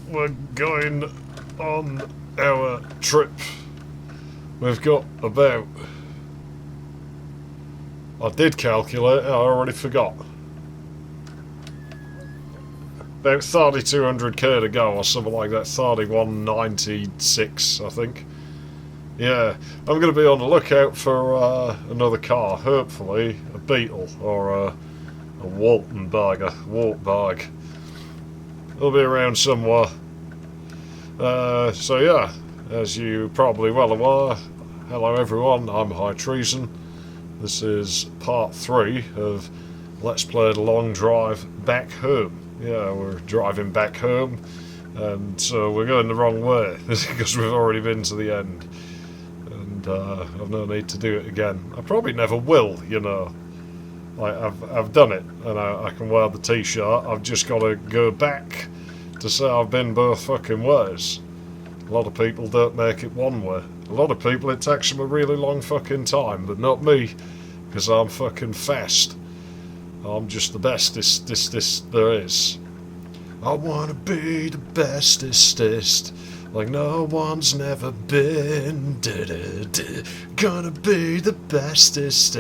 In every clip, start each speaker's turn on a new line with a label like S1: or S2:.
S1: we're going on our trip. We've got about... I did calculate, I already forgot. About 3,200k to go or something like that, 3,196 I think. Yeah, I'm going to be on the lookout for another car, hopefully a Beetle or a Wartburg. It'll be around somewhere. So yeah, as you probably well aware, hello everyone, I'm High Treason. This is part 3 of Let's Play the Long Drive Back Home. Yeah, we're driving back home, and so we're going the wrong way because we've already been to the end, and I've no need to do it again. I probably never will, you know. Like I've done it, and I can wear the t-shirt. I've just got to go back to say I've been both fucking ways. A lot of people don't make it one way. A lot of people it takes them a really long fucking time, but not me, because I'm fucking fast. I'm just the bestest there is. I wanna be the bestest, like no one's never been. Gonna be the bestest,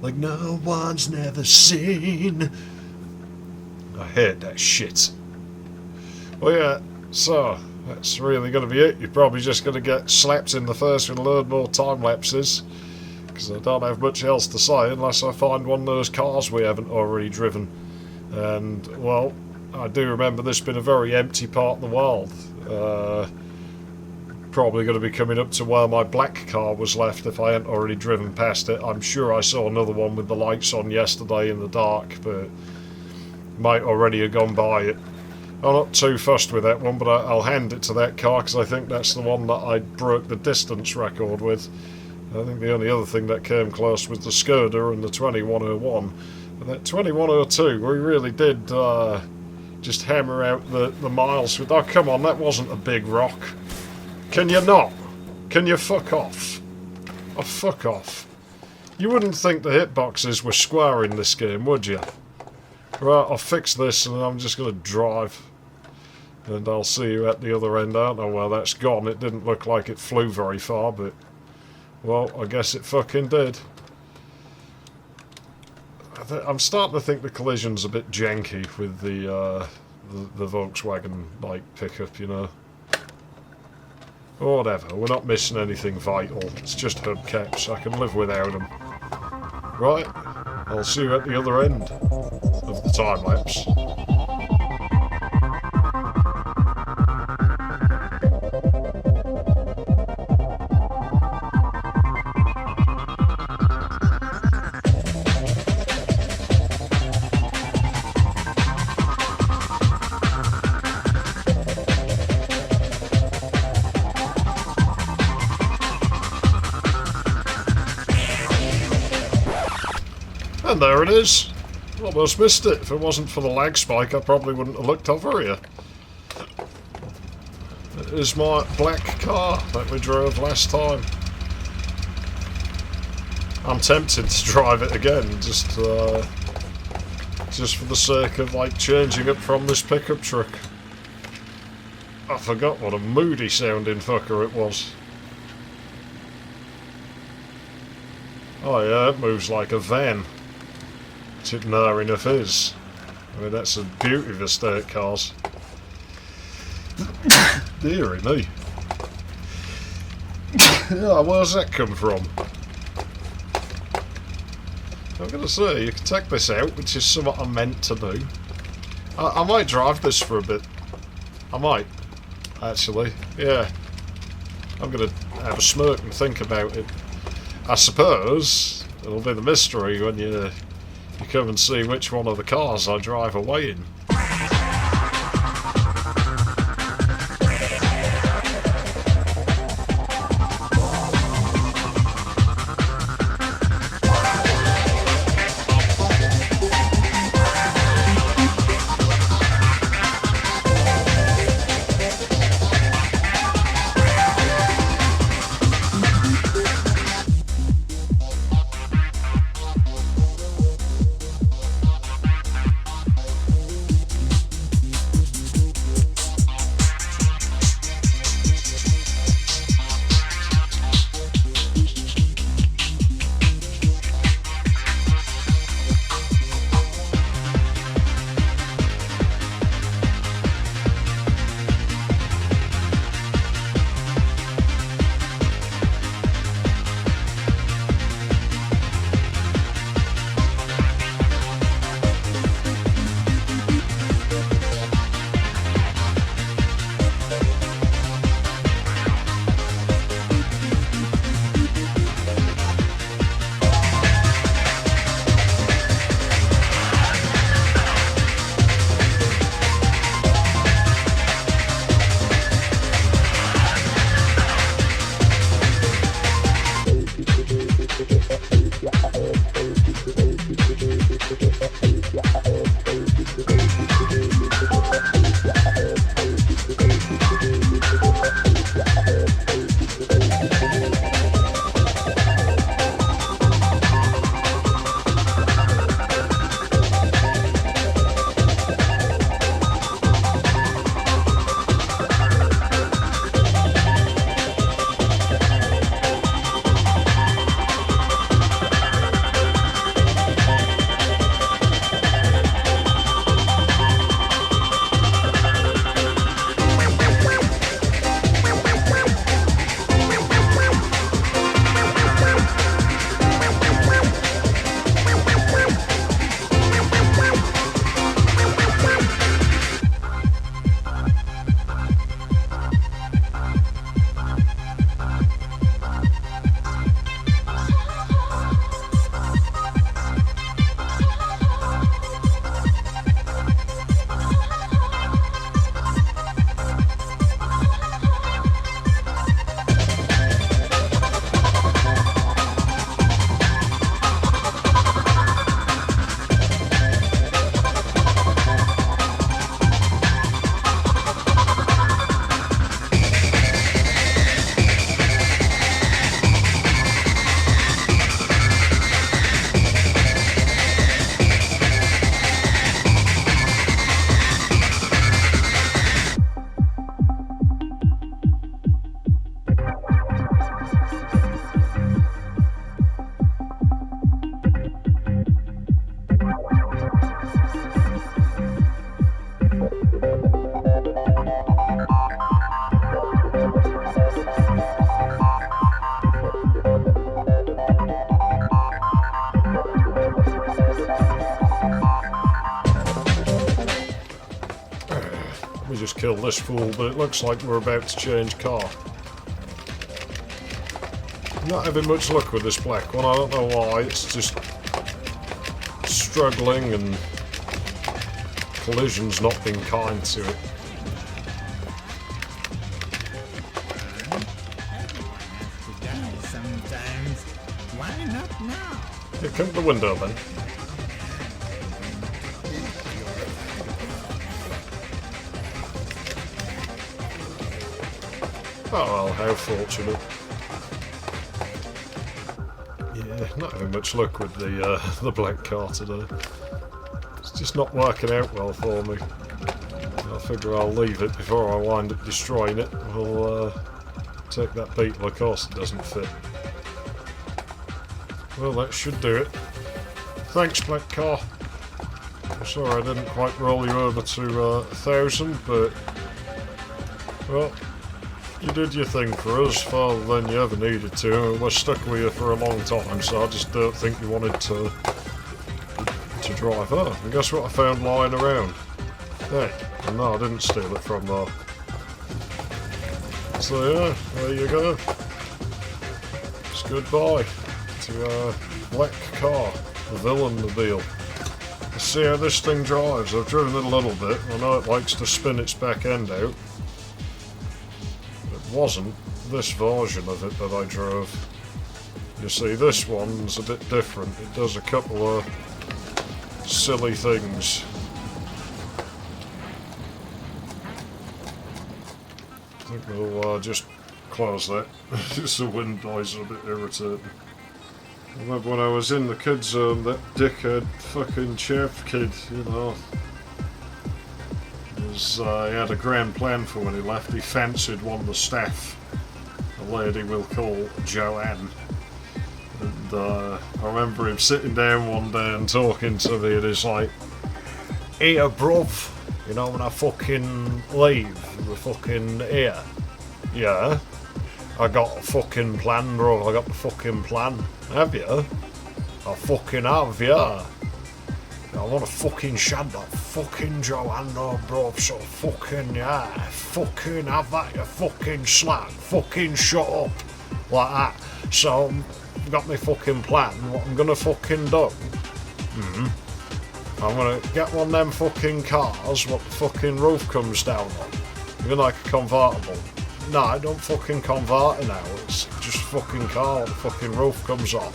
S1: like no one's never seen. I hate that shit. Well, yeah, so that's really going to be it. You're probably just going to get slapped in the face with a load more time lapses, because I don't have much else to say unless I find one of those cars we haven't already driven. And, well, I do remember this being a very empty part of the world. Probably going to be coming up to where my black car was left if I hadn't already driven past it. I'm sure I saw another one with the lights on yesterday in the dark, but might already have gone by it. I'm not too fussed with that one, but I'll hand it to that car because I think that's the one that I broke the distance record with. I think the only other thing that came close was the Skoda and the 2101. But that 2102, we really did just hammer out the miles with... Oh, come on, that wasn't a big rock. Can you not? Can you fuck off? Oh, fuck off. You wouldn't think the hitboxes were square in this game, would you? Right, I'll fix this and I'm just going to drive. And I'll see you at the other end. I don't know where that's gone. It didn't look like it flew very far, but... Well, I guess it fucking did. I'm starting to think the collision's a bit janky with the Volkswagen, like, pickup, you know. Whatever, we're not missing anything vital. It's just hubcaps. I can live without them. Right, I'll see you at the other end of the time lapse. And there it is. Almost missed it. If it wasn't for the lag spike, I probably wouldn't have looked over here. It is my black car that we drove last time. I'm tempted to drive it again, just for the sake of, like, changing it from this pickup truck. I forgot what a moody sounding fucker it was. Oh yeah, it moves like a van. It near enough is. I mean, that's the beauty of estate cars. Deary me. Yeah, where's that come from? I'm going to say, you can take this out, which is something I meant to do. I might drive this for a bit. I might, actually. Yeah. I'm going to have a smirk and think about it. I suppose it'll be the mystery when you come and see which one of the cars I drive away in. kill this fool, but it looks like we're about to change car. Not having much luck with this black one, I don't know why, it's just struggling and collision's not been kind to it.
S2: Sometimes. Why not now?
S1: Yeah, come to the window then. Oh well, how fortunate. Yeah, not having much luck with the black car today. It's just not working out well for me. I figure I'll leave it before I wind up destroying it. We'll take that beetle, of course it doesn't fit. Well, that should do it. Thanks, black car. I'm sorry I didn't quite roll you over to 1,000, but well, you did your thing for us, farther than you ever needed to. We're stuck with you for a long time, so I just don't think you wanted to drive. Oh, and guess what I found lying around? Hey, no, I didn't steal it from there. So yeah, there you go. It's goodbye to black car, the villain-mobile. Let's see how this thing drives. I've driven it a little bit. I know it likes to spin its back end out. It wasn't this version of it that I drove. You see, this one's a bit different. It does a couple of silly things. I think we'll just close that. Just the wind noise is a bit irritating. I remember when I was in the kids' zone, that dickhead fucking chef kid, you know, he had a grand plan for when he left. He fancied one of the staff, a lady we'll call Joanne. And I remember him sitting down one day and talking to me, and he's like, "Here, bruv, you know when I fucking leave, we're fucking here." "Yeah, I got a fucking plan, bro, I got the fucking plan." "Have you?" "I fucking have, yeah. I want to fucking shad that fucking Joanne, though, bro, so fucking, yeah, fucking have that, you fucking slag, fucking shut up," like that. So, I've got my fucking plan, what I'm gonna fucking do. I'm gonna get one of them fucking cars what the fucking roof comes down on. You're like a convertible. No, I don't fucking convert it now, it's just fucking car what the fucking roof comes off.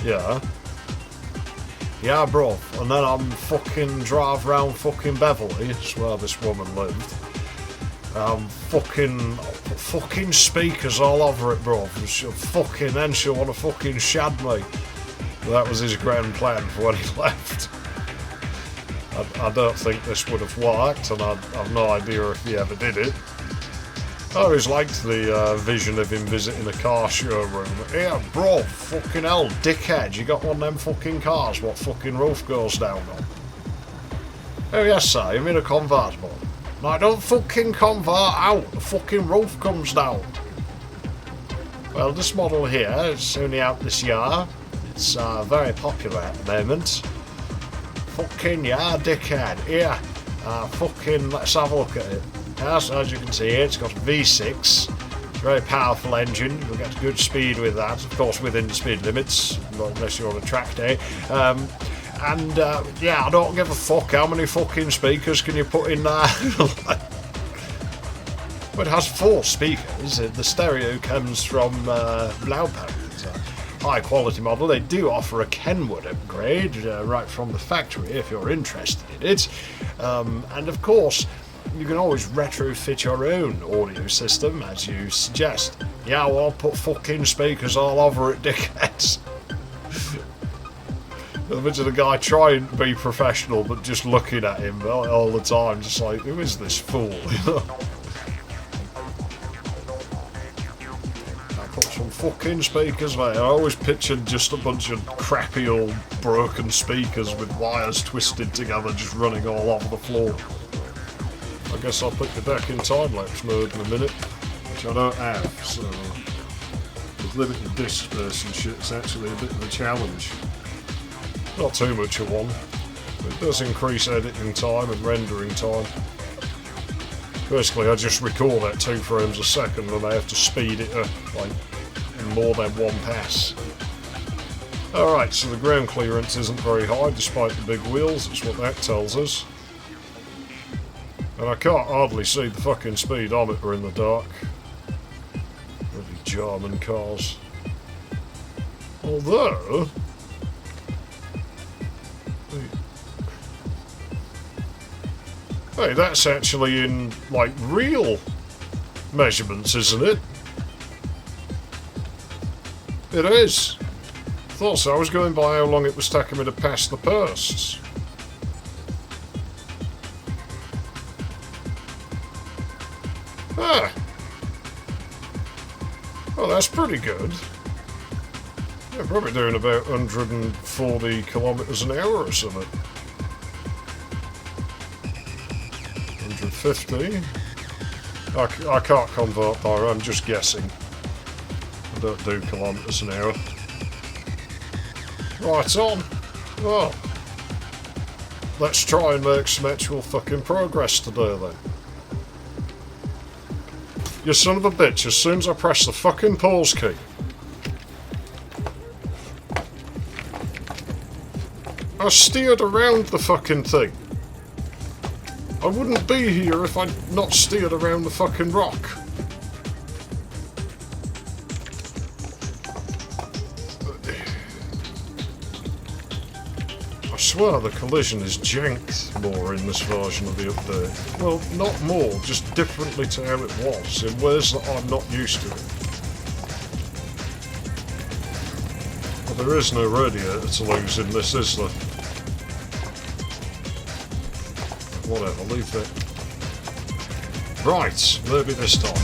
S1: Yeah. Yeah, bro. And then I'm fucking drive around fucking Beverly, that's where this woman lived. Fucking speakers all over it, bro. Then she'll want to fucking shad me. That was his grand plan for when he left. I don't think this would have worked, and I've no idea if he ever did it. I always liked the vision of him visiting a car showroom. "Yeah, bro, fucking hell, dickhead, you got one of them fucking cars what fucking roof goes down on?" "Oh yes sir, I'm in a convertible." "No, I don't fucking convert out, the fucking roof comes down." "Well, this model here is only out this year. It's very popular at the moment." "Fucking yeah, dickhead, here, fucking let's have a look at it." Yes, as you can see here, it's got a V6, very powerful engine, you'll get good speed with that, of course within the speed limits, unless you're on a track day. Yeah, I don't give a fuck how many fucking speakers can you put in there. But it has 4 speakers, the stereo comes from Blaupausen. It's a high quality model. They do offer a Kenwood upgrade right from the factory if you're interested in it. And of course, you can always retrofit your own audio system, as you suggest. Yeah, well, I'll put fucking speakers all over it, dickheads. Imagine a guy trying to be professional, but just looking at him all the time, just like, who is this fool? I put some fucking speakers there. I always pictured just a bunch of crappy old broken speakers with wires twisted together, just running all over the floor. I guess I'll put you back in time-lapse mode in a minute, which I don't have, so with limited disk space and shit, it's actually a bit of a challenge. Not too much of one, but it does increase editing time and rendering time. Basically, I just record at 2 frames a second and I have to speed it up, like, in more than one pass. Alright, so the ground clearance isn't very high despite the big wheels, that's what that tells us. And I can't hardly see the fucking speedometer in the dark. Bloody German cars. Although... Hey, that's actually in, like, real measurements, isn't it? It is. Thought so. I was going by how long it was taking me to pass the posts. Ah. Well, that's pretty good. Yeah, probably doing about 140 kilometres an hour or something. 150. I can't convert there, I'm just guessing. I don't do kilometres an hour. Right on. Well, let's try and make some actual fucking progress today then. You son of a bitch, as soon as I press the fucking pause key. I steered around the fucking thing. I wouldn't be here if I'd not steered around the fucking rock. I swear the collision is janked more in this version of the update. Well, not more, just differently to how it was, in ways that I'm not used to. Well, there is no radiator to lose in this, is there? Whatever, leave that. Right, maybe this time.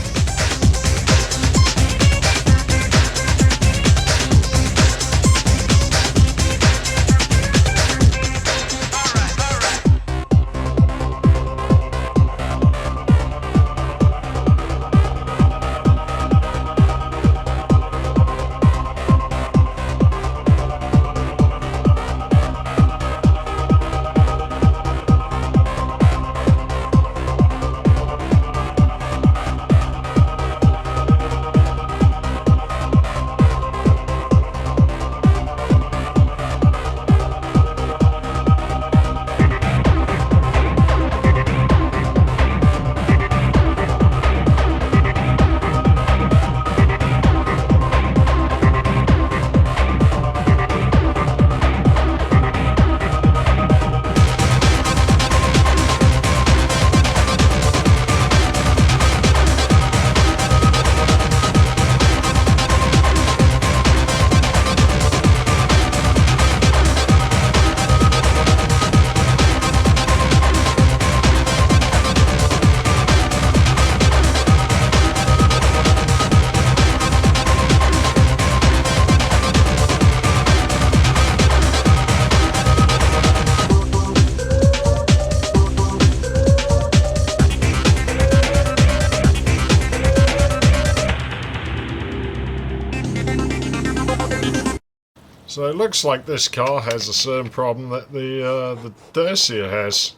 S1: So it looks like this car has the same problem that the Dacia has.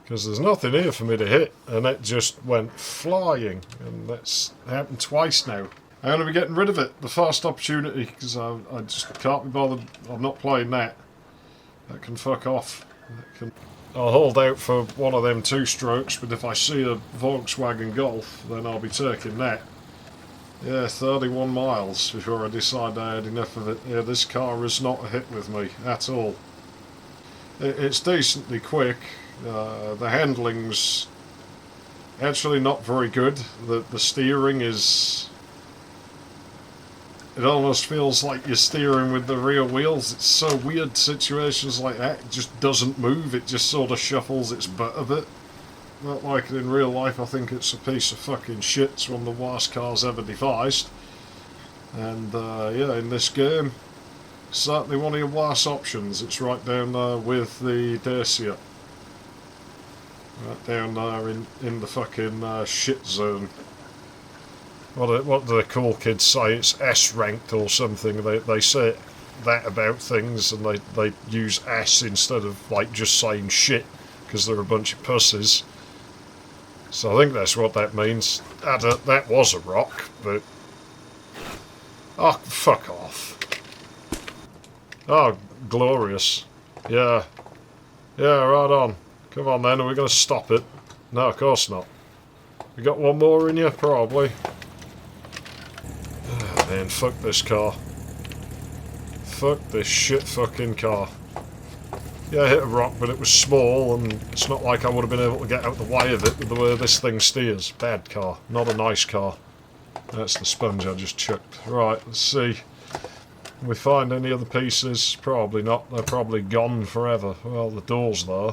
S1: Because there's nothing here for me to hit, and it just went flying. And that's happened twice now. I'm going to be getting rid of it the first opportunity, because I just can't be bothered. I'm not playing that. That can fuck off. I'll hold out for one of them two-strokes, but if I see a Volkswagen Golf, then I'll be taking that. Yeah, 31 miles before I decide I had enough of it. Yeah, this car is not a hit with me at all. It's decently quick. The handling's actually not very good. The steering is... It almost feels like you're steering with the rear wheels. It's so weird, situations like that. It just doesn't move. It just sort of shuffles its butt a bit. Not like it in real life. I think it's a piece of fucking shit. It's one of the worst cars ever devised. And yeah, in this game, certainly one of your worst options. It's right down there with the Dacia. Right down there in the fucking shit zone. What do the cool kids say? It's S-ranked or something. They say that about things, and they use S instead of like just saying shit, because they're a bunch of pussies. So I think that's what that means. That was a rock, but... Oh, fuck off. Oh, glorious. Yeah. Yeah, right on. Come on then, are we going to stop it? No, of course not. You got one more in you? Probably. Oh, man, fuck this car. Fuck this shit fucking car. Yeah, I hit a rock, but it was small, and it's not like I would have been able to get out the way of it with the way this thing steers. Bad car. Not a nice car. That's the sponge I just chucked. Right, let's see. Can we find any other pieces? Probably not. They're probably gone forever. Well, the door's there.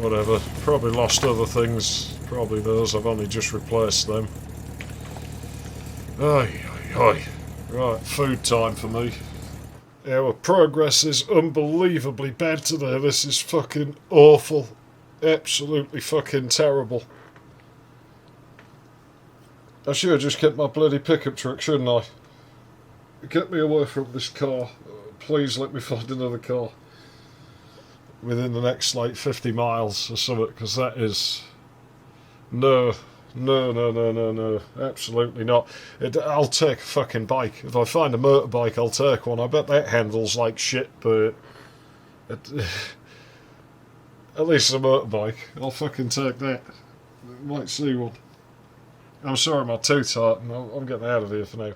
S1: Whatever. Probably lost other things. Probably those. I've only just replaced them. Ay, ay, ay. Right, food time for me. Our progress is unbelievably bad today. This is fucking awful. Absolutely fucking terrible. I should have just kept my bloody pickup truck, shouldn't I? Get me away from this car. Please let me find another car. Within the next, like, 50 miles or something, because that is... No. No, no, no, no, no. Absolutely not. I'll take a fucking bike. If I find a motorbike, I'll take one. I bet that handles like shit, but... at least a motorbike. I'll fucking take that. Might see one. I'm sorry, my tooth's hurting. I'm getting out of here for now.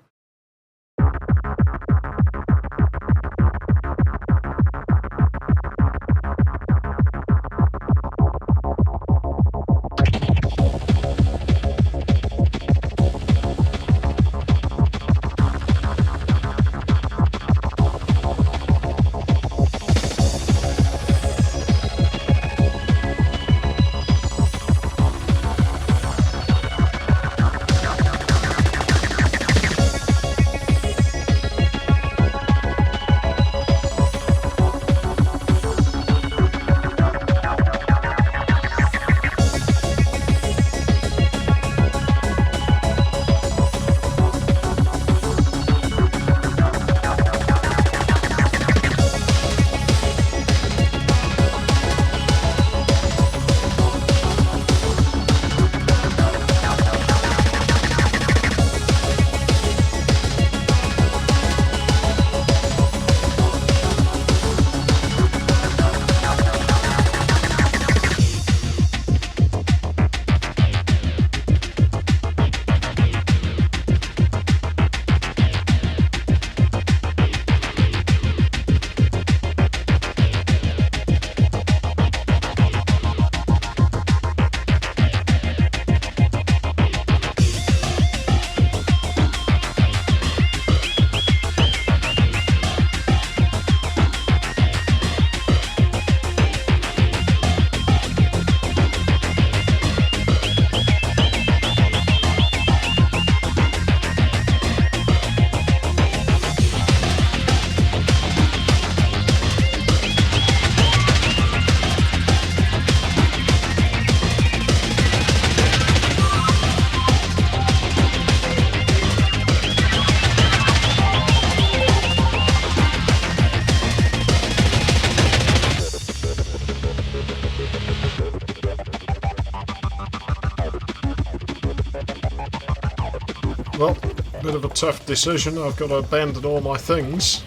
S1: Well, bit of a tough decision. I've got to abandon all my things.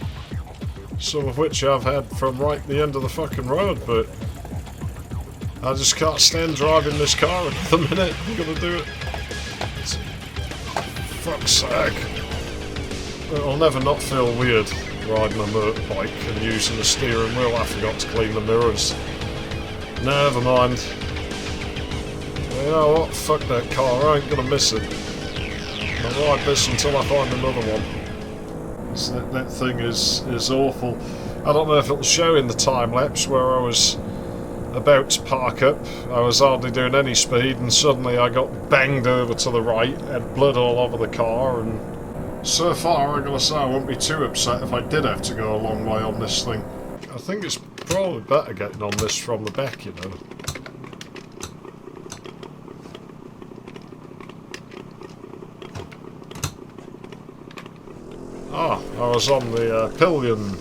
S1: Some of which I've had from right the end of the fucking road, but I just can't stand driving this car at the minute. I'm gonna do it. Fuck's sake. It'll never not feel weird riding a motorbike and using the steering wheel. I forgot to clean the mirrors. Never mind. You know what? Fuck that car. I ain't gonna miss it. I'll ride this until I find another one. So that thing is awful. I don't know if it'll show in the time lapse where I was about to park up. I was hardly doing any speed and suddenly I got banged over to the right, had blood all over the car, and so far I'm gonna say I won't be too upset if I did have to go a long way on this thing. I think it's probably better getting on this from the back, you know. Ah, I was on the pillion.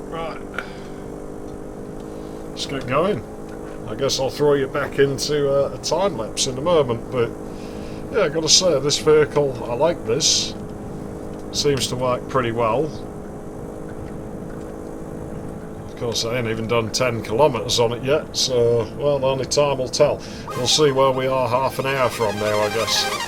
S1: Right. Let's get going. I guess I'll throw you back into a time lapse in a moment, but yeah, I gotta say, this vehicle, I like this. Seems to work pretty well. Of course, I ain't even done 10 kilometres on it yet, so, well, only time will tell. We'll see where we are half an hour from now, I guess.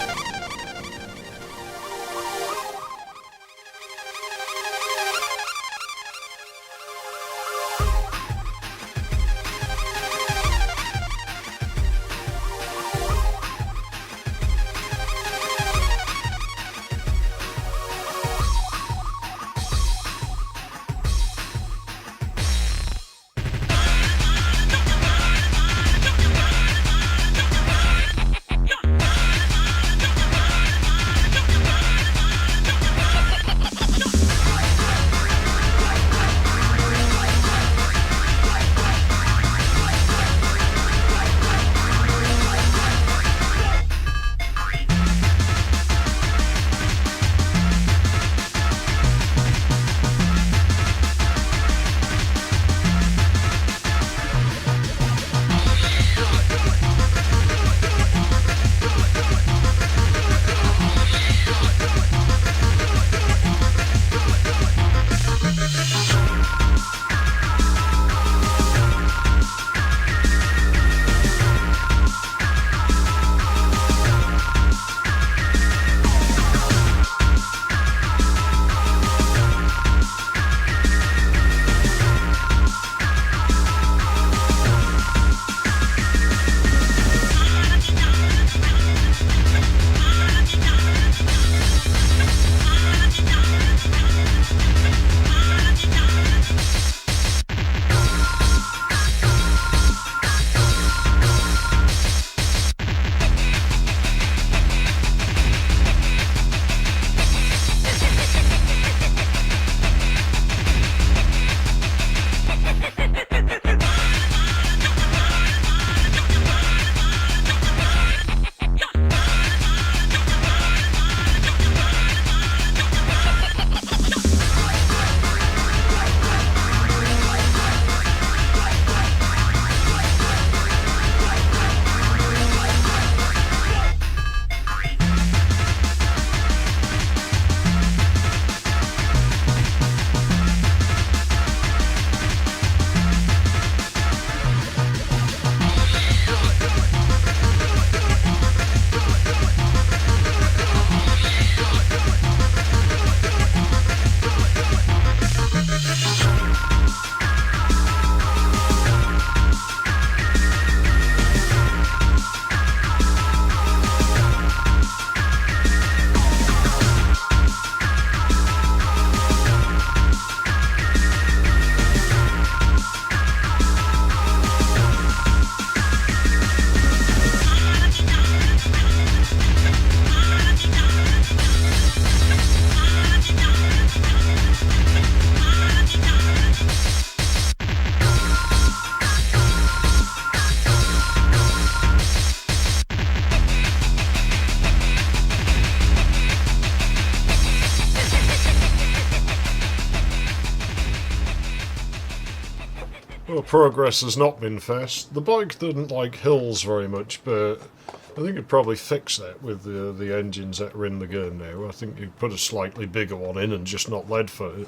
S1: Well, progress has not been fast. The bike didn't like hills very much, but I think you'd probably fix that with the engines that are in the game now. I think you'd put a slightly bigger one in and just not lead for it.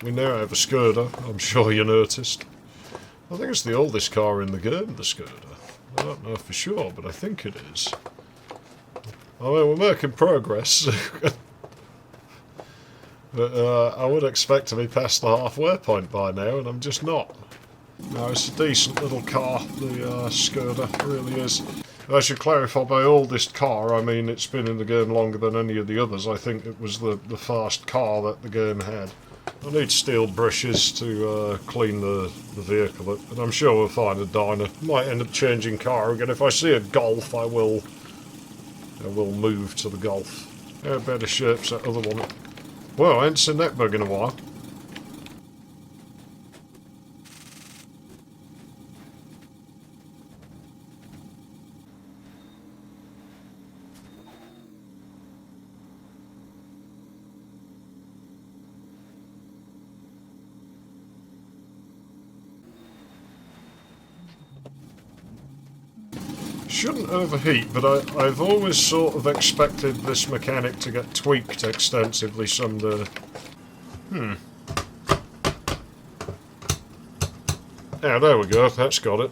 S1: We now have a Skoda, I'm sure you noticed. I think it's the oldest car in the game, the Skoda. I don't know for sure, but I think it is. I mean, we're making progress. But I would expect to be past the halfway point by now, and I'm just not. No, it's a decent little car, the Skoda, it really is. I should clarify, by oldest car, I mean it's been in the game longer than any of the others. I think it was the first car that the game had. I need steel brushes to clean the vehicle up, and I'm sure we'll find a diner. Might end up changing car again. If I see a Golf, I will move to the Golf. How better shape's that other one? Well, I ain't seen that bug in a while. Shouldn't overheat, but I've always sort of expected this mechanic to get tweaked extensively someday. Yeah, there we go, that's got it.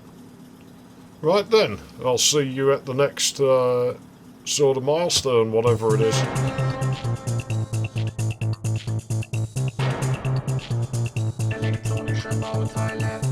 S1: Right then, I'll see you at the next sort of milestone, whatever it is.
S3: Elektronische Bauteile.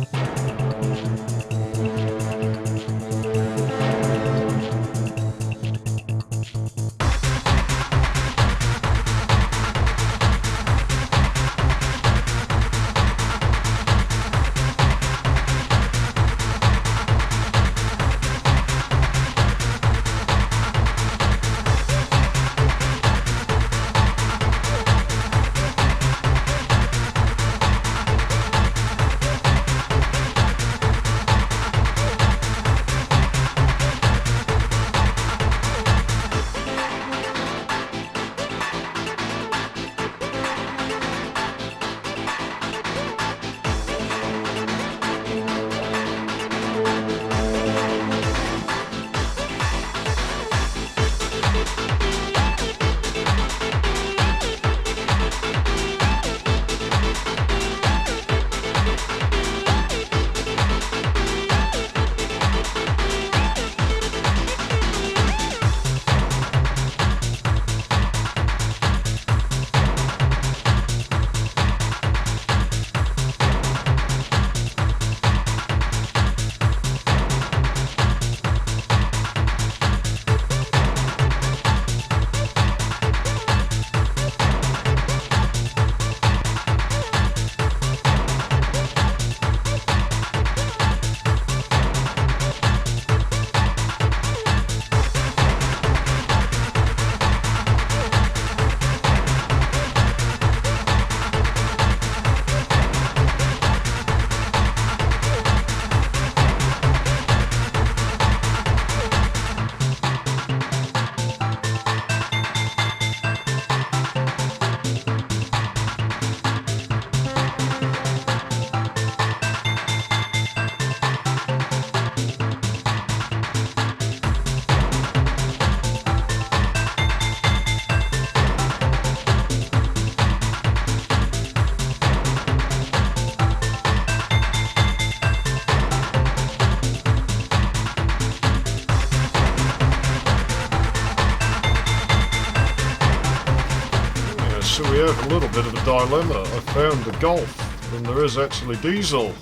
S1: So we have a little bit of a dilemma. I found the Golf, and there is actually diesel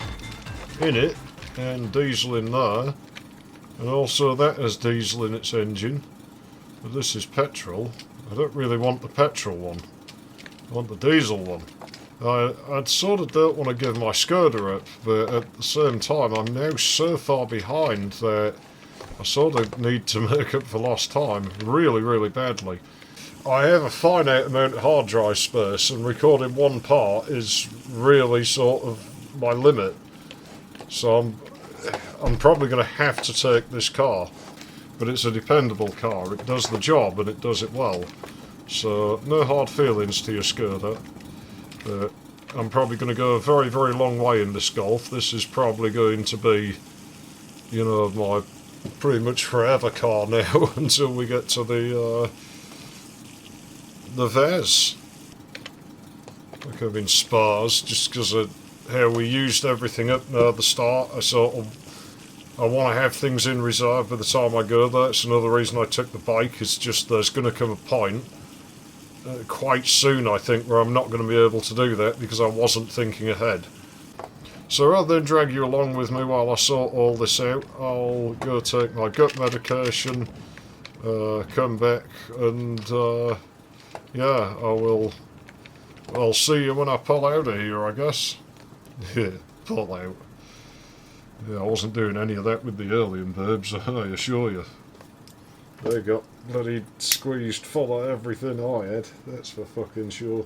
S1: in it, and diesel in there, and also that has diesel in its engine, but this is petrol. I don't really want the petrol one, I want the diesel one. I sort of don't want to give my Skoda up, but at the same time I'm now so far behind that I sort of need to make up for lost time really badly. I have a finite amount of hard drive space, and recording one part is really sort of my limit. So I'm probably going to have to take this car, but it's a dependable car. It does the job and it does it well. So no hard feelings to your Skoda. I'm probably going to go a very long way in this Golf. This is probably going to be, you know, my pretty much forever car now until we get to the Vez. Like I'm in Spas, just because of how we used everything at the start. I want to have things in reserve by the time I go there. It's another reason I took the bike. It's just there's going to come a point quite soon, I think, where I'm not going to be able to do that because I wasn't thinking ahead. So rather than drag you along with me while I sort all this out, I'll go take my gut medication, come back, and yeah, I'll see you when I pull out of here, I guess. Yeah, pull out. Yeah, I wasn't doing any of that with the alien babes, I assure you. They got bloody squeezed full of everything I had, that's for fucking sure.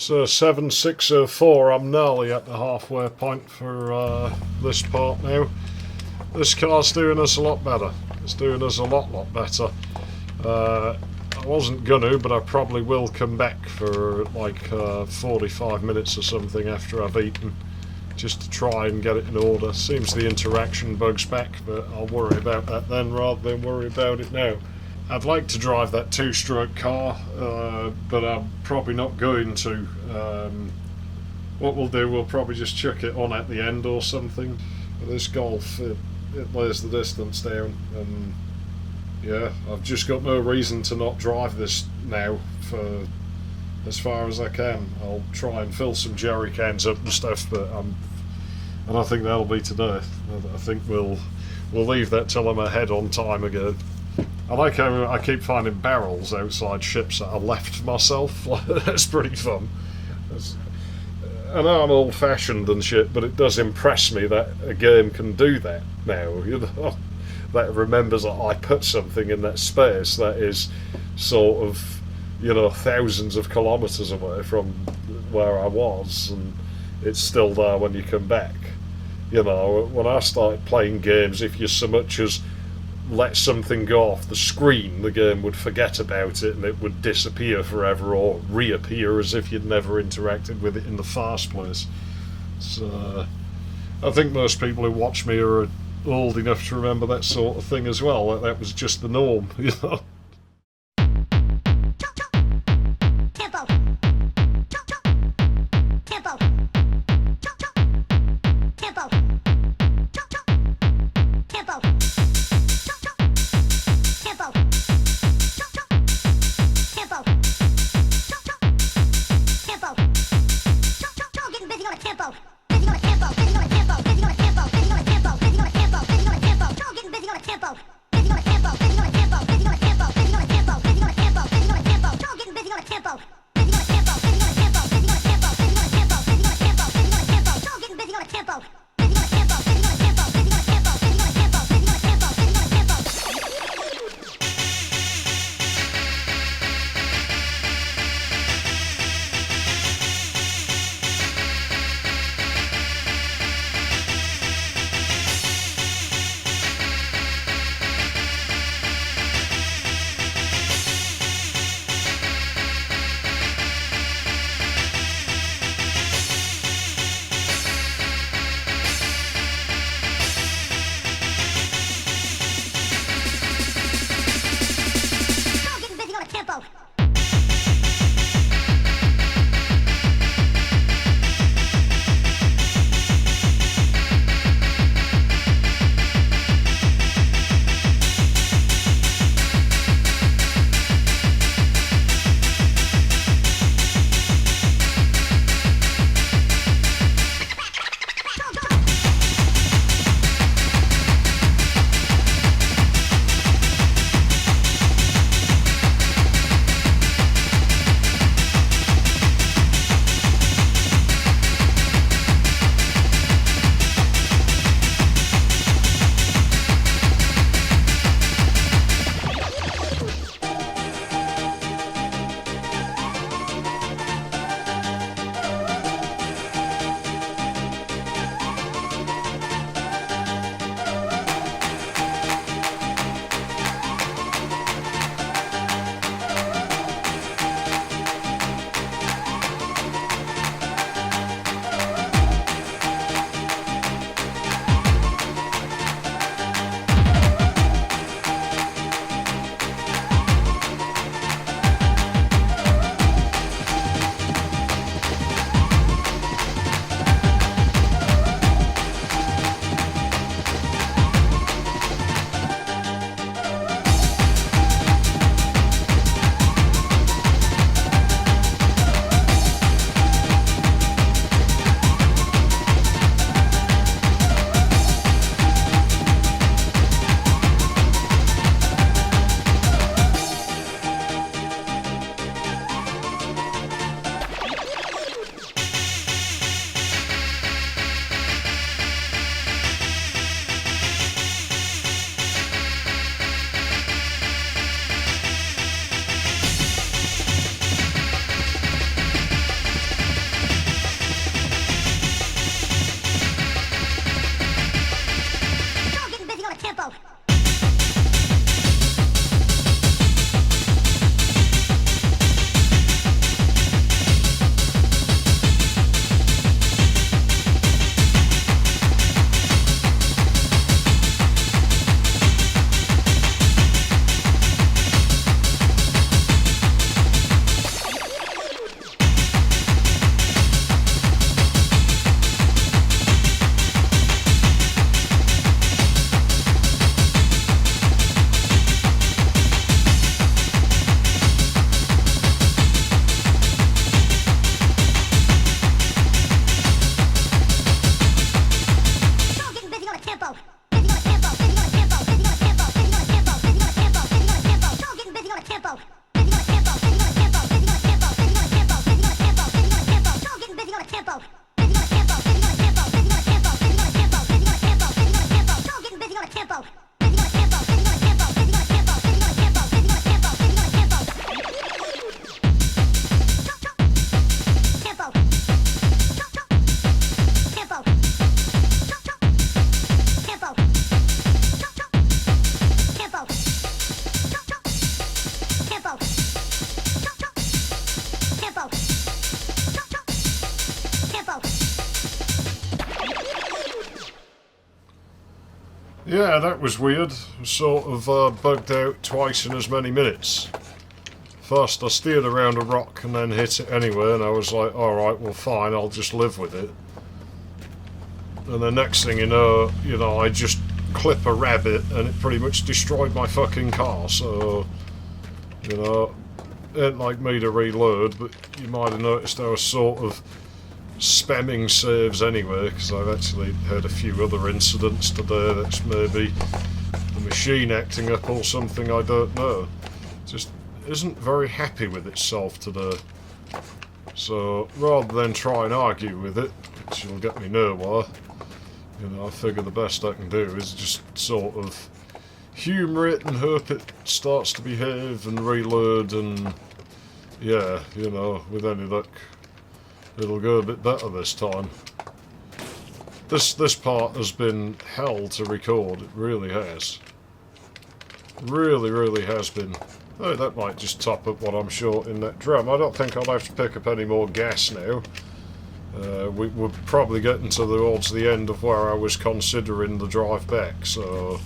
S1: So 7604, I'm nearly at the halfway point for this part now. This car's doing us a lot better. It's doing us a lot better. I wasn't gonna, but I probably will come back for like 45 minutes or something after I've eaten, just to try and get it in order. Seems the interaction bug's back, but I'll worry about that then rather than worry about it now. I'd like to drive that two-stroke car, but I'm probably not going to. What we'll do, we'll probably just chuck it on at the end or something. This Golf, it lays the distance down, and yeah, I've just got no reason to not drive this now for as far as I can. I'll try and fill some jerry cans up and stuff, but and I think that'll be today. I think we'll leave that till I'm ahead on time again. I like how I keep finding barrels outside ships that I left myself. That's pretty fun. I know I'm old-fashioned and shit, but it does impress me that a game can do that now. You know, that remembers that I put something in that space that is sort of, you know, thousands of kilometres away from where I was, and it's still there when you come back. You know, when I started playing games, if you so much as let something go off the screen, the game would forget about it and it would disappear forever or reappear as if you'd never interacted with it in the first place. So I think most people who watch me are old enough to remember that sort of thing as well. That was just the norm, you know.
S4: Tempo.
S1: Yeah, that was weird. Sort of bugged out twice in as many minutes. First I steered around a rock and then hit it anyway, and I was like, alright, well fine, I'll just live with it. And the next thing you know, I just clip a rabbit and it pretty much destroyed my fucking car, so, it ain't like me to reload, but you might have noticed I was sort of spamming saves anyway, because I've actually had a few other incidents today that's maybe the machine acting up or something, I don't know. Just isn't very happy with itself today. So rather than try and argue with it, which will get me nowhere, I figure the best I can do is just sort of humour it and hope it starts to behave and reload, and yeah, with any luck it'll go a bit better this time. This part has been hell to record, it really has. Really, really has been. Oh, that might just top up what I'm short in that drum. I don't think I'll have to pick up any more gas now. We're probably getting towards the end of where I was considering the drive back, so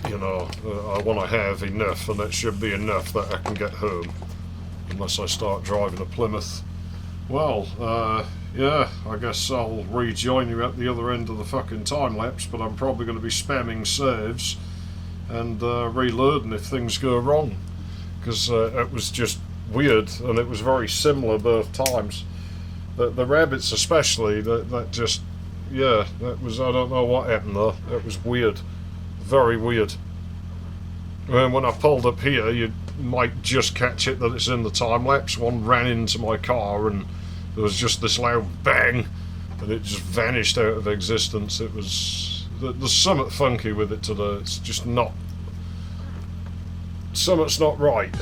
S1: I want to have enough, and that should be enough that I can get home, unless I start driving a Plymouth. Well, yeah, I guess I'll rejoin you at the other end of the fucking time lapse, but I'm probably going to be spamming saves and reloading if things go wrong, because it was just weird, and it was very similar both times. The rabbits especially, that just, yeah, that was, I don't know what happened there. It was weird, very weird. And when I pulled up here, you might just catch it that it's in the time lapse. One ran into my car and there was just this loud bang and it just vanished out of existence. It was, there's something funky with it today. It's just not, something's not right,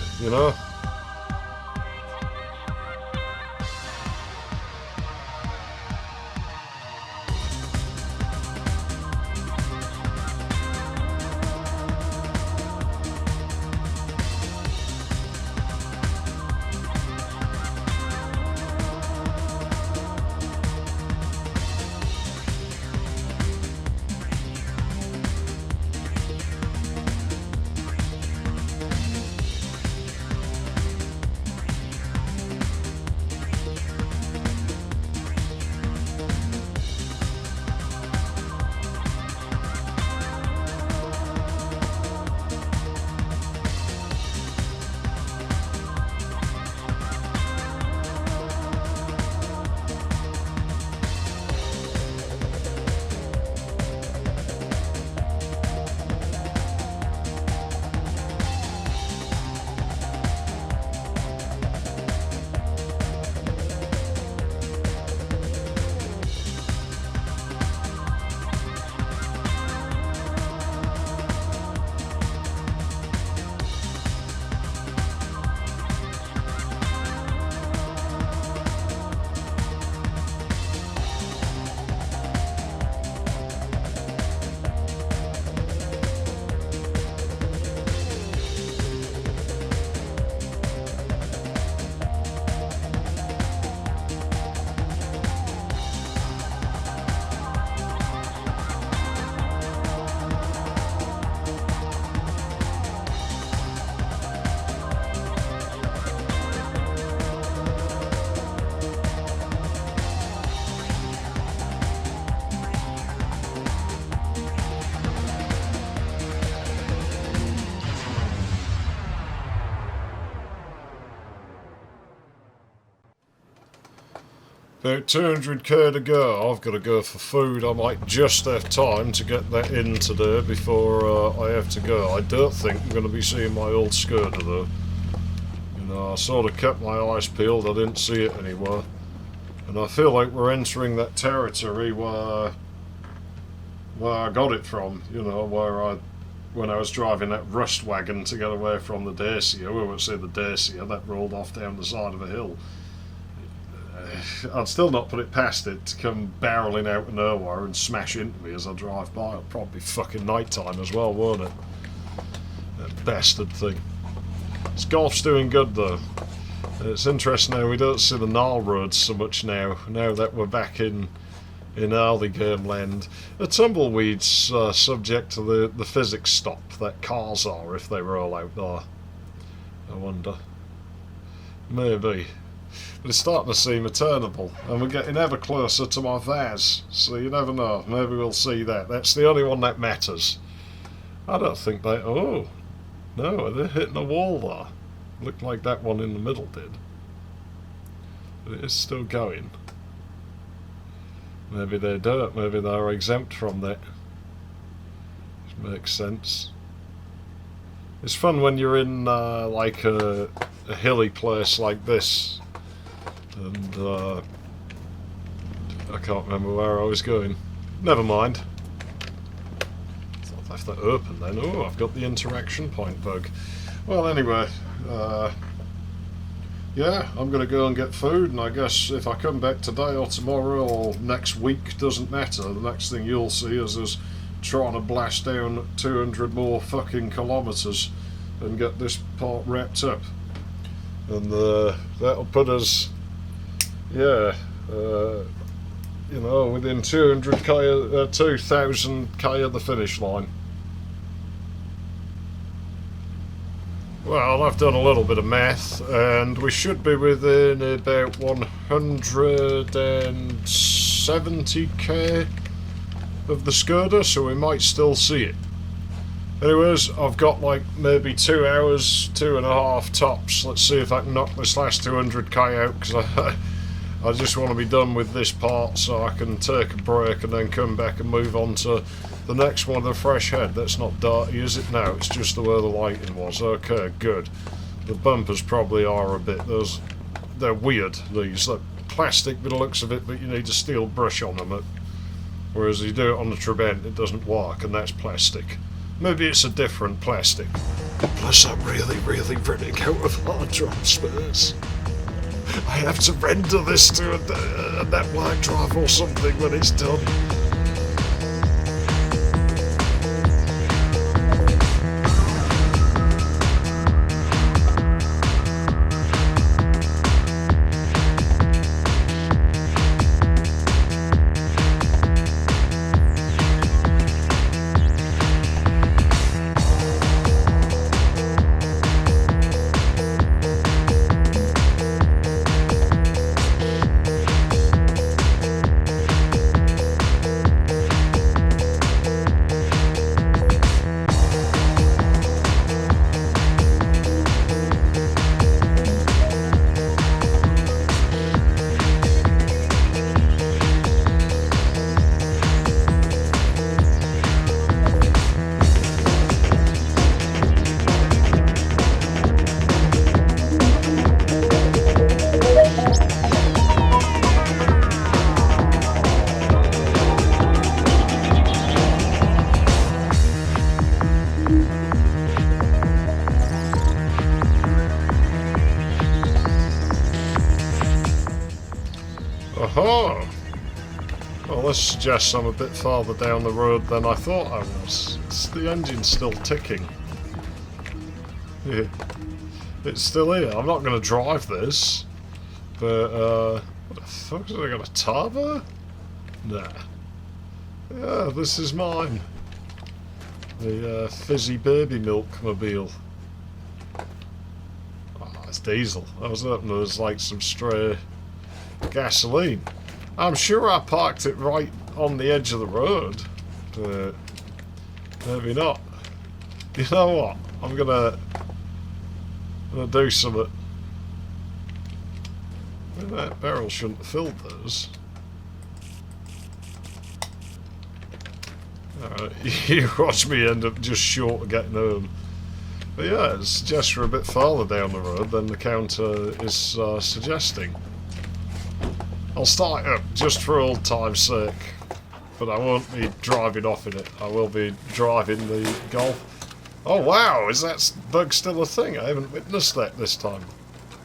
S1: About 200k to go. I've got to go for food. I might just have time to get that in today before I have to go. I don't think I'm going to be seeing my old scooter though. I sort of kept my eyes peeled. I didn't see it anywhere. And I feel like we're entering that territory where I got it from. When I was driving that rust wagon to get away from the Dacia. We won't say the Dacia, that rolled off down the side of a hill. I'd still not put it past it to come barreling out of nowhere and smash into me as I drive by. It'll probably be fucking night time as well, won't it? That bastard thing. This golf's doing good though. It's interesting now we don't see the gnarl roads so much now that we're back in in early game land. A tumbleweed's subject to the physics stop that cars are if they roll out there. I wonder. Maybe. But it's starting to seem attainable, and we're getting ever closer to my vase, so you never know. Maybe we'll see that. That's the only one that matters. I don't think they... Oh! No, they're hitting a wall there. Looked like that one in the middle did. But it is still going. Maybe they don't. Maybe they're exempt from that. Which makes sense. It's fun when you're in like a hilly place like this. And I can't remember where I was going. Never mind. I've left that open then. Oh, I've got the interaction point bug. Well, anyway, yeah, I'm going to go and get food, and I guess if I come back today or tomorrow or next week, doesn't matter. The next thing you'll see is us trying to blast down 200 more fucking kilometres and get this part wrapped up. And that'll put us, yeah, you know, within 200k, 2000k of the finish line. Well, I've done a little bit of math, and we should be within about 170k of the Skoda, so we might still see it. Anyways, I've got like maybe 2 hours, 2.5 tops. Let's see if I can knock this last 200k out, because I just want to be done with this part so I can take a break and then come back and move on to the next one with a fresh head. That's not dirty, is it? No, it's just the way the lighting was. Okay, good. The bumpers probably are a bit... They're weird, these. They're plastic by the looks of it, but you need a steel brush on them. Whereas you do it on the Trabant, it doesn't work, and that's plastic. Maybe it's a different plastic. Plus, I'm really running out of hard drive space. I have to render this to a network drive or something when it's done. Aha! Well, this suggests I'm a bit farther down the road than I thought I was. The engine's still ticking. Yeah. It's still here. I'm not going to drive this. But, what the fuck? Has it got a turbo? Nah. Yeah, this is mine. The fizzy baby milk mobile. Oh, it's diesel. I was hoping there was like some stray gasoline. I'm sure I parked it right on the edge of the road, but maybe not. You know what? I'm gonna do something. That barrel shouldn't have filled those. Alright, you watch me end up just short of getting home. But yeah, it suggests we're a bit farther down the road than the counter is suggesting. I'll start it up just for old time's sake, but I won't be driving off in it. I will be driving the Golf. Oh wow, is that bug still a thing? I haven't witnessed that this time.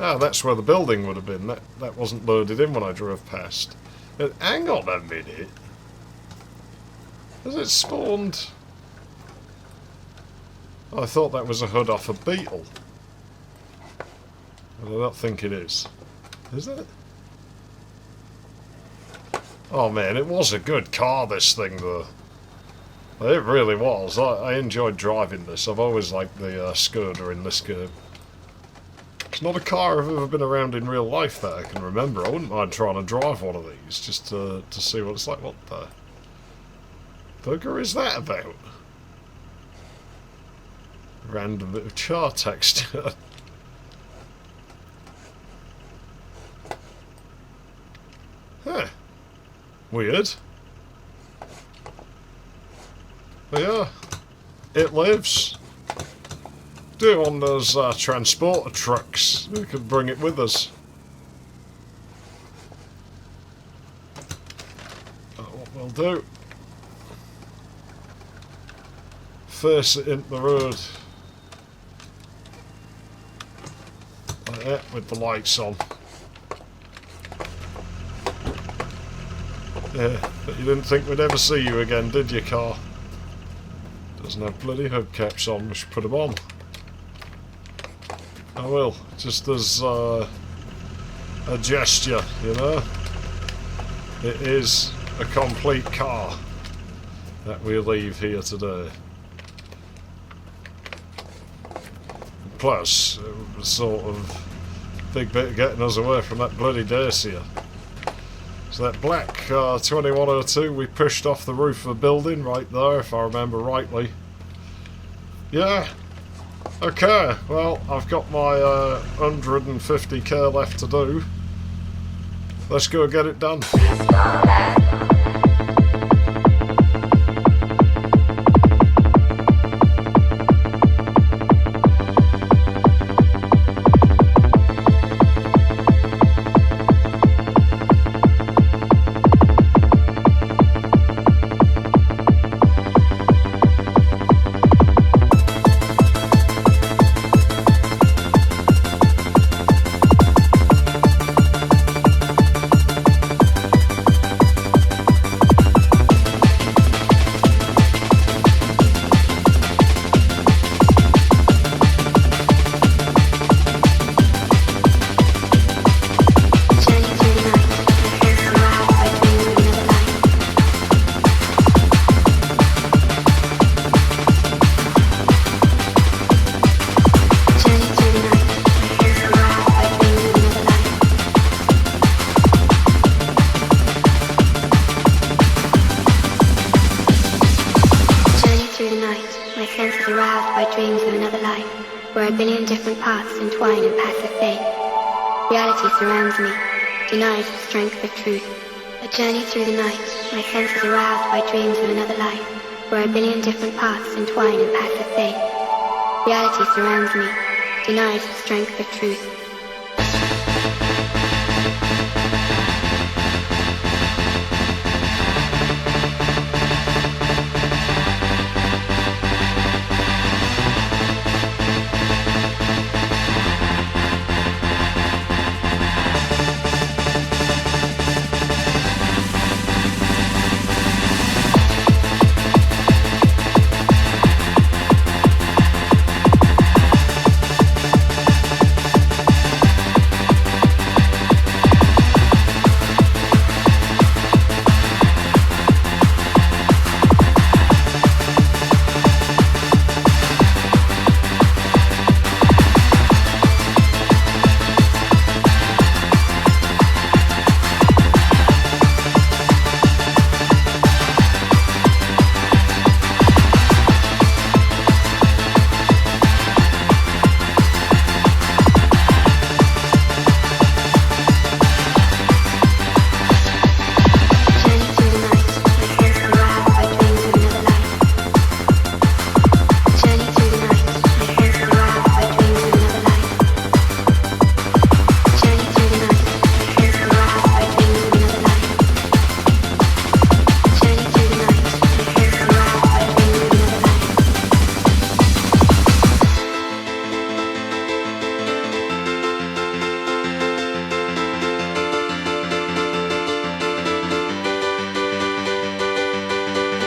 S1: Ah, that's where the building would have been. That wasn't loaded in when I drove past. Hang on a minute. Has it spawned? Oh, I thought that was a hood off a Beetle. But I don't think it is. Is it? Oh man, it was a good car, this thing, though. It really was. I enjoyed driving this. I've always liked the Skoda in this game. It's not a car I've ever been around in real life that I can remember. I wouldn't mind trying to drive one of these, just to see what it's like. What the bugger is that about? Random bit of char text. Huh. Weird. But yeah, it lives. Do on those transporter trucks. We could bring it with us. What we'll do. Face it into the road. Like that, with the lights on. Yeah, but you didn't think we'd ever see you again, did you, car? Doesn't have bloody hubcaps on, we should put them on. I will, just as a gesture, you know? It is a complete car that we leave here today. Plus, it was sort of big bit of getting us away from that bloody Dacia. So that black 2102 we pushed off the roof of a building right there, if I remember rightly. Yeah. Okay, well, I've got my 150k left to do. Let's go get it done.
S4: where a billion different paths entwine in passive faith. Reality surrounds me, denies the strength of truth. A journey through the night, my senses aroused by dreams of another life, where a billion different paths entwine in passive faith. Reality surrounds me, denies the strength of truth.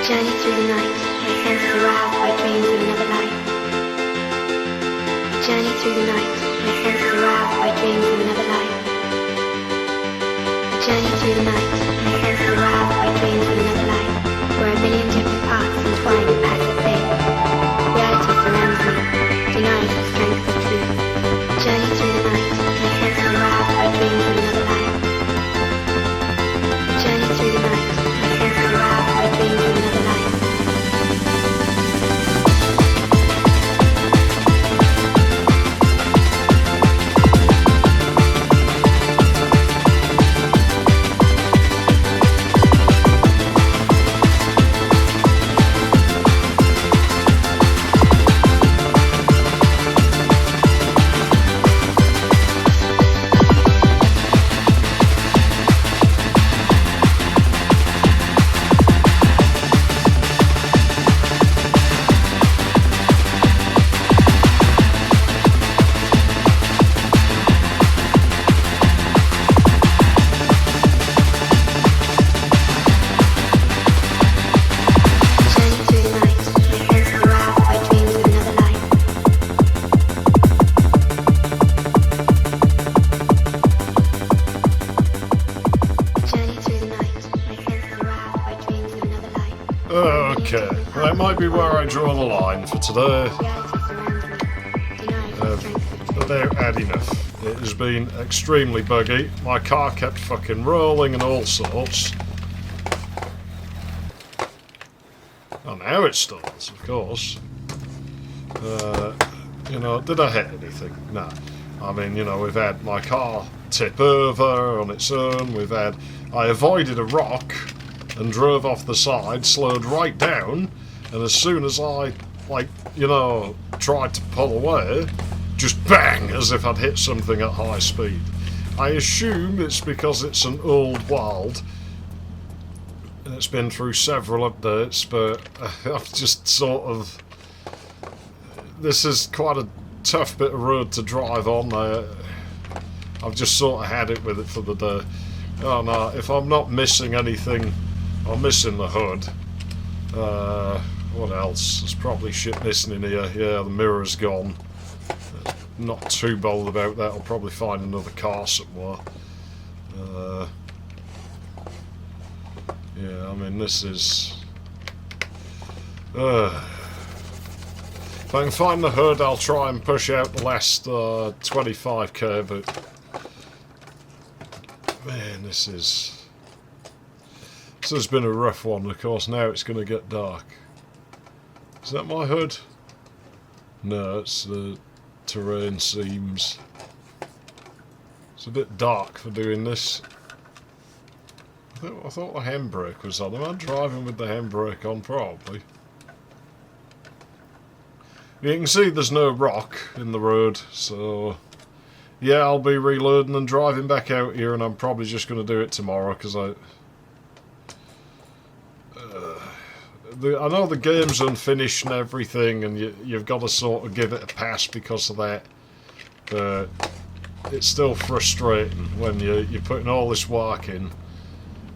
S4: Journey through the night, my senses aroused by dreams of another life. Journey through the night, my senses aroused by dreams of another life. Journey through the night, my senses senses aroused by dreams of another life, where a million different paths entwine in passive faith. Reality surrounds me, denies the strength of truth. A journey through the night, my senses aroused by dreams of another life. A journey through the night, my senses aroused by dreams of another life.
S1: Okay, that might be where I draw the line for today. Without adding enough. It has been extremely buggy. My car kept fucking rolling and all sorts. Oh, now it starts, of course. You know, did I hit anything? No. I mean, you know, we've had my car tip over on its own. I avoided a rock and drove off the side, slowed right down, and as soon as I, like, you know, tried to pull away, just bang, as if I'd hit something at high speed. I assume it's because it's an old world, and it's been through several updates, but I've just sort of... This is quite a tough bit of road to drive on. I've just sort of had it with it for the day. Oh no, if I'm not missing anything, I'm missing the hood. What else? There's probably shit missing in here. Yeah, the mirror's gone. Not too bothered about that. I'll probably find another car somewhere. Yeah, I mean, this is... If I can find the hood, I'll try and push out the last 25k, but... Man, this has been a rough one. Of course, now it's going to get dark. Is that my hood? No, it's the terrain seems. It's a bit dark for doing this. I thought the handbrake was on. Am I driving with the handbrake on? Probably. You can see there's no rock in the road, so... Yeah, I'll be reloading and driving back out here, and I'm probably just going to do it tomorrow, because I know the game's unfinished and everything, and you've got to sort of give it a pass because of that, but it's still frustrating when you're putting all this work in,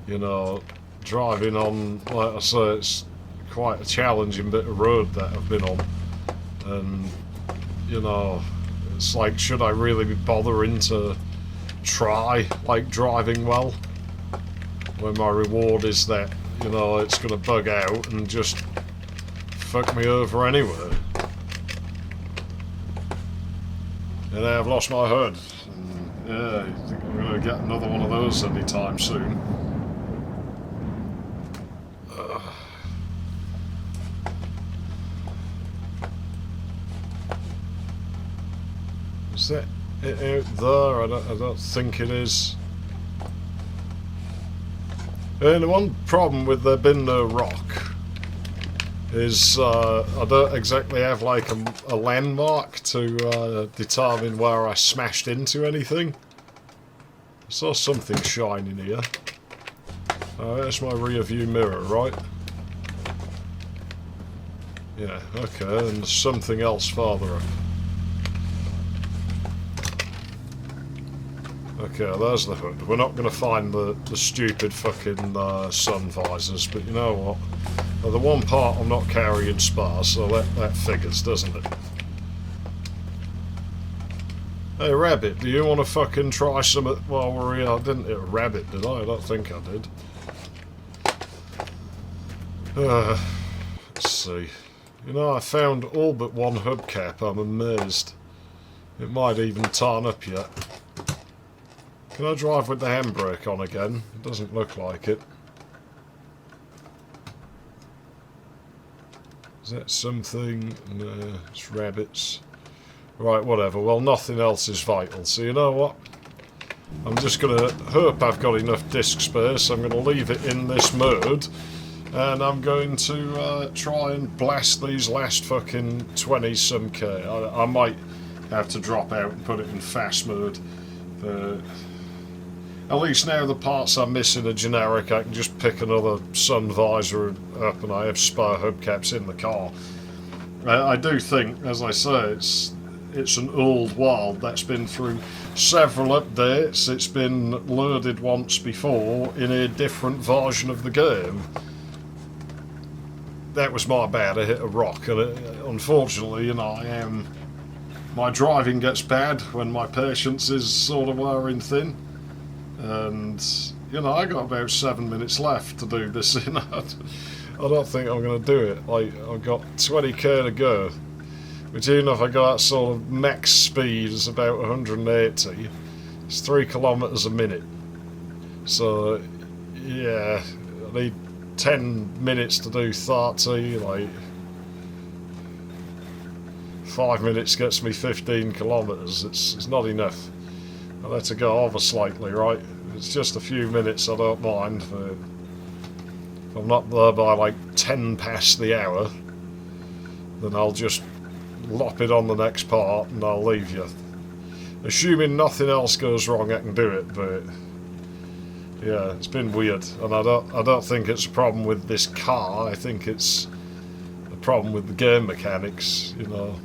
S1: you know, driving on, like I say, it's quite a challenging bit of road that I've been on, and, you know... It's like, should I really be bothering to try, like, driving well? When my reward is that, you know, it's going to bug out and just fuck me over anyway. And I've lost my hood. And, yeah, I think I'm going to get another one of those anytime soon. Is that it out there? I don't think it is. And the one problem with there being no rock is I don't exactly have like a landmark to determine where I smashed into anything. I saw something shining here. Oh, there's my rear view mirror, right? Yeah, okay, and there's something else farther up. Okay, there's the hood. We're not going to find the stupid fucking sun visors, but you know what? Well, the one part I'm not carrying spars, so that figures, doesn't it? Hey, Rabbit, do you want to fucking try some while we're here? I didn't hit a rabbit, did I? I don't think I did. Let's see. You know, I found all but one hubcap. I'm amazed. It might even turn up yet. Can I drive with the handbrake on again? It doesn't look like it. Is that something? No, it's rabbits. Right, whatever. Well, nothing else is vital. So you know what? I'm just going to hope I've got enough disk space. I'm going to leave it in this mode. And I'm going to try and blast these last fucking 20-some K. I might have to drop out and put it in fast mode. But at least now the parts I'm missing are generic. I can just pick another sun visor up and I have spare hubcaps in the car. I do think, as I say, it's an old world that's been through several updates. It's been loaded once before in a different version of the game. That was my bad. I hit a rock, and unfortunately, you know, my driving gets bad when my patience is sort of wearing thin. And you know, I got about 7 minutes left to do this in. I don't think I'm going to do it. Like, I've got 20k to go, which even if I got that sort of max speed is about 180. It's 3 kilometers a minute. So yeah, I need 10 minutes to do 30. Like 5 minutes gets me 15 kilometers. It's not enough. I'll have to go over slightly, right? It's just a few minutes, I don't mind. But if I'm not there by like 10 past the hour, then I'll just lop it on the next part and I'll leave you. Assuming nothing else goes wrong, I can do it, but yeah, it's been weird, and I don't think it's a problem with this car. I think it's a problem with the game mechanics, you know.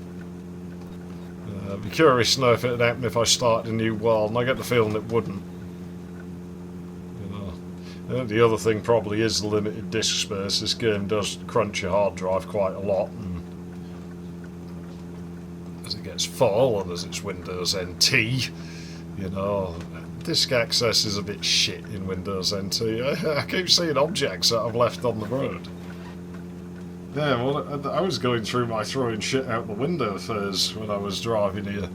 S1: I'd be curious to know if it'd happen if I started a new world, and I get the feeling it wouldn't. You know, I think the other thing probably is the limited disk space. This game does crunch your hard drive quite a lot, and as it gets full, and as it's Windows NT, you know, disk access is a bit shit in Windows NT. I keep seeing objects that I've left on the road. Yeah, well, I was going through my throwing shit out the window phase when I was driving here.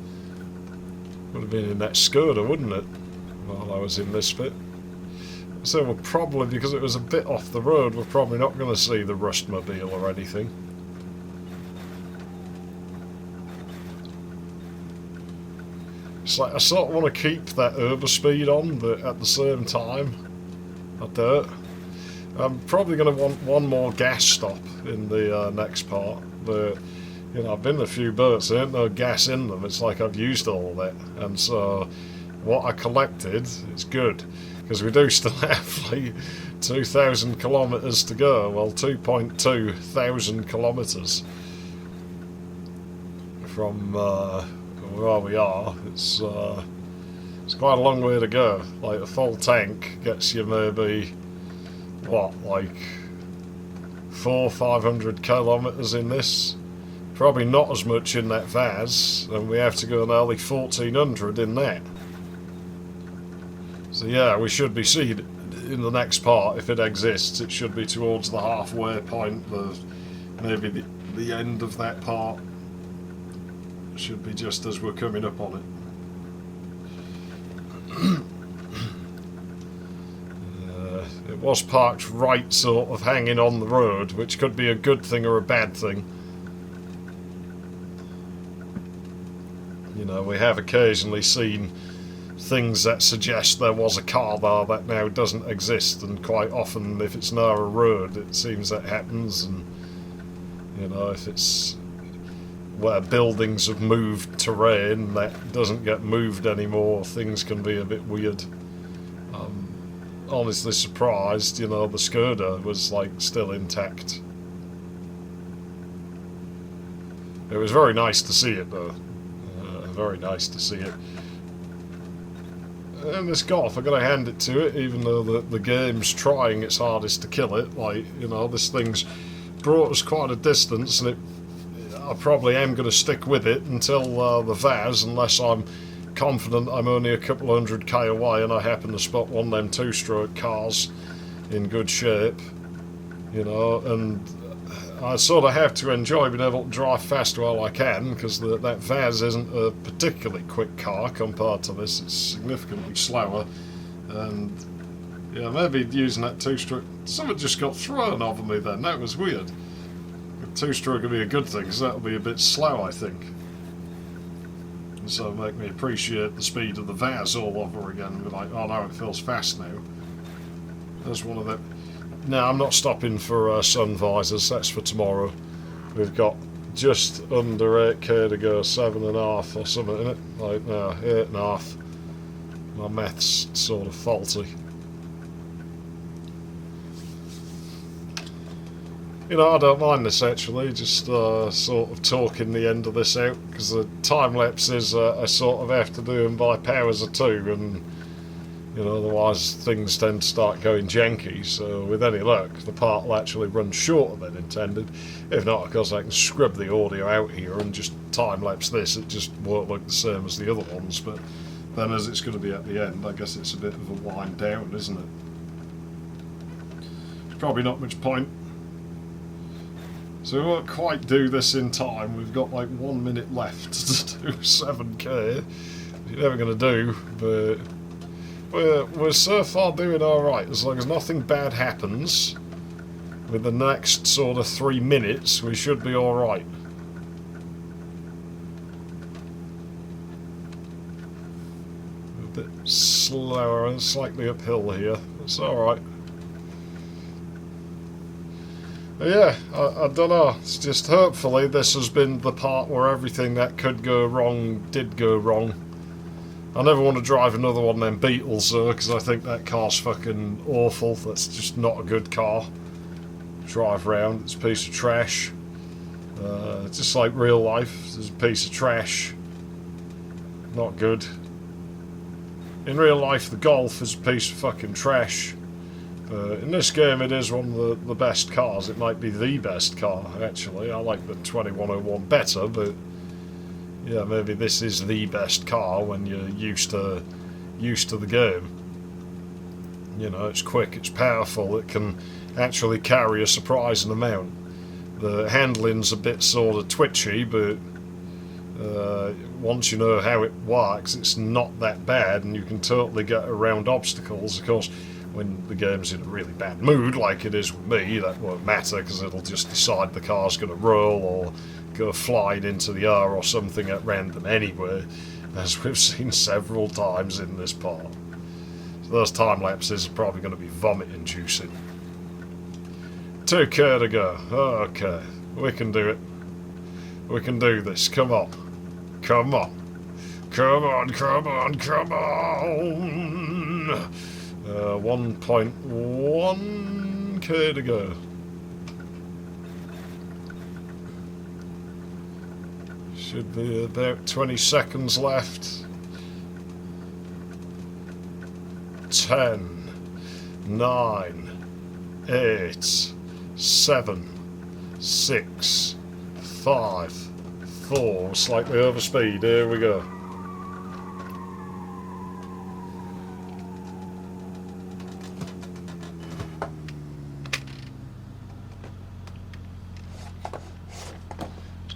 S1: Would have been in that Skoda, wouldn't it? While I was in this bit. So we're probably, because it was a bit off the road, we're probably not going to see the Rustmobile or anything. It's like I sort of want to keep that overspeed on, but at the same time, I don't. I'm probably going to want one more gas stop in the next part, but you know, I've been in a few boats, there ain't no gas in them. It's like I've used all of it, and so what I collected is good, because we do still have like 2,000 kilometres to go. Well, 2.2 thousand kilometres from where we are. It's quite a long way to go. Like a full tank gets you maybe what, like 400-500 kilometres in this. Probably not as much in that Vaz, and we have to go nearly 1,400 in that. So yeah, we should be seeing in the next part, if it exists, it should be towards the halfway point, maybe the end of that part. Should be just as we're coming up on it. It was parked right sort of hanging on the road, which could be a good thing or a bad thing. You know, we have occasionally seen things that suggest there was a car there that now doesn't exist, and quite often if it's near a road it seems that happens, and you know, if it's where buildings have moved terrain that doesn't get moved anymore, things can be a bit weird. Honestly surprised, you know, the Skoda was like still intact. It was very nice to see it though. Very nice to see it. And this Golf, I've got to hand it to it, even though the game's trying its hardest to kill it. Like, you know, this thing's brought us quite a distance, and I probably am going to stick with it until the Vaz, unless I'm confident I'm only a couple 100k away and I happen to spot one of them two-stroke cars in good shape. you know, and I sort of have to enjoy being able to drive fast while I can, because that Vaz isn't a particularly quick car compared to this. It's significantly slower, and yeah, maybe using that two-stroke, something just got thrown over me then. That was weird. Two-stroke would be a good thing, because that'll be a bit slow, I think. So make me appreciate the speed of the Vaz all over again. Be like, oh no, it feels fast now. There's one of them. No, I'm not stopping for sun visors. That's for tomorrow. We've got just under 8k to go, 7.5 or something in it. Like, no, 8.5. My math's sort of faulty. You know, I don't mind this actually, just sort of talking the end of this out, because the time lapses I sort of have to do them by powers of two, and you know, otherwise things tend to start going janky. So with any luck, the part will actually run shorter than intended. If not, of course, I can scrub the audio out here and just time lapse this. It just won't look the same as the other ones, but then as it's going to be at the end, I guess it's a bit of a wind down, isn't it? There's probably not much point. So we won't quite do this in time. We've got like 1 minute left to do 7k. You're never going to do, but we're so far doing alright. As long as nothing bad happens with the next sort of 3 minutes, we should be alright. A bit slower and slightly uphill here. It's alright. Yeah, I don't know. It's just hopefully this has been the part where everything that could go wrong did go wrong. I never want to drive another one of them Beetles though, because I think that car's fucking awful. That's just not a good car. Drive round, it's a piece of trash. Just like real life, it's a piece of trash. Not good. In real life, the Golf is a piece of fucking trash. In this game, it is one of the best cars. It might be the best car, actually. I like the 2101 better, but yeah, maybe this is the best car when you're used to the game. You know, it's quick, it's powerful, it can actually carry a surprising amount. The handling's a bit sort of twitchy, but once you know how it works, it's not that bad, and you can totally get around obstacles. Of course, when the game's in a really bad mood, like it is with me, that won't matter, because it'll just decide the car's going to roll or go flying into the air or something at random anyway, as we've seen several times in this part. So those time lapses are probably going to be vomit-inducing. 2k to go. Okay, we can do it. We can do this. Come on. Come on. Come on, come on, come on! 1.1k to go. Should be about 20 seconds left. 10, 9, 8, 7, 6, 5, 4. Slightly over speed. Here we go.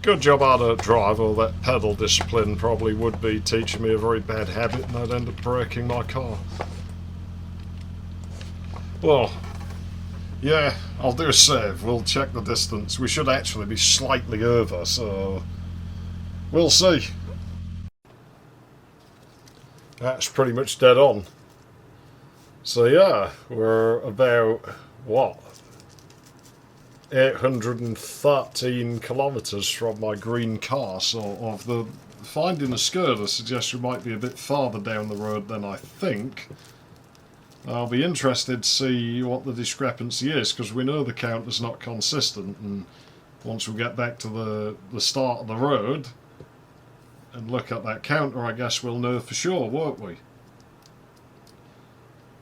S1: Good job I don't drive, or that pedal discipline probably would be teaching me a very bad habit, and I'd end up breaking my car. Well, yeah, I'll do a save. We'll check the distance. We should actually be slightly over, so we'll see. That's pretty much dead on. So yeah, we're about, what, 813 kilometres from my green car, so of the finding a skirter suggests we might be a bit farther down the road than I think. I'll be interested to see what the discrepancy is, because we know the count is not consistent, and once we get back to the start of the road and look at that counter, I guess we'll know for sure, won't we?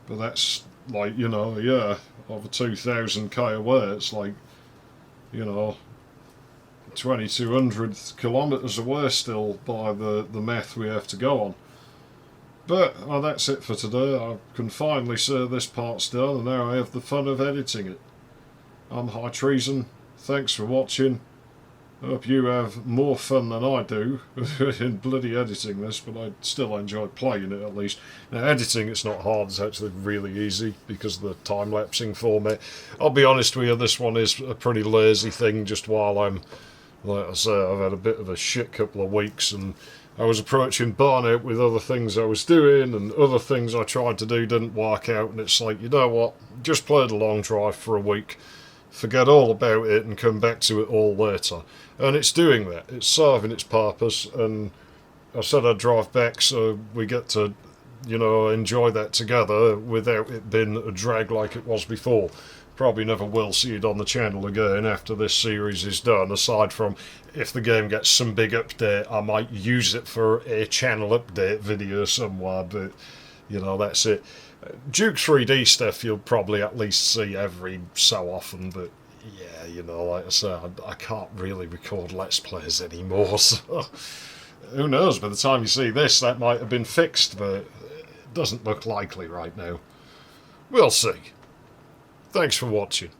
S1: But that's like, you know, yeah, over 2,000k away. It's like, you know, 2,200 kilometres away still by the math we have to go on. But that's it for today. I can finally say this part's done, and now I have the fun of editing it. I'm High Treason. Thanks for watching. I hope you have more fun than I do in bloody editing this, but I still enjoy playing it at least. Now, editing, it's not hard, it's actually really easy because of the time-lapsing format. I'll be honest with you, this one is a pretty lazy thing just while I'm, like I say, I've had a bit of a shit couple of weeks and I was approaching burnout with other things I was doing and other things I tried to do didn't work out, and it's like, you know what, just play the long drive for a week, forget all about it and come back to it all later. And it's doing that. It's serving its purpose, and I said I'd drive back so we get to, you know, enjoy that together without it being a drag like it was before. Probably never will see it on the channel again after this series is done, aside from if the game gets some big update, I might use it for a channel update video somewhere, but, you know, that's it. Duke 3D stuff you'll probably at least see every so often, but yeah, you know, like I said, I can't really record Let's Plays anymore, so who knows, by the time you see this that might have been fixed, but it doesn't look likely right now. We'll see. Thanks for watching.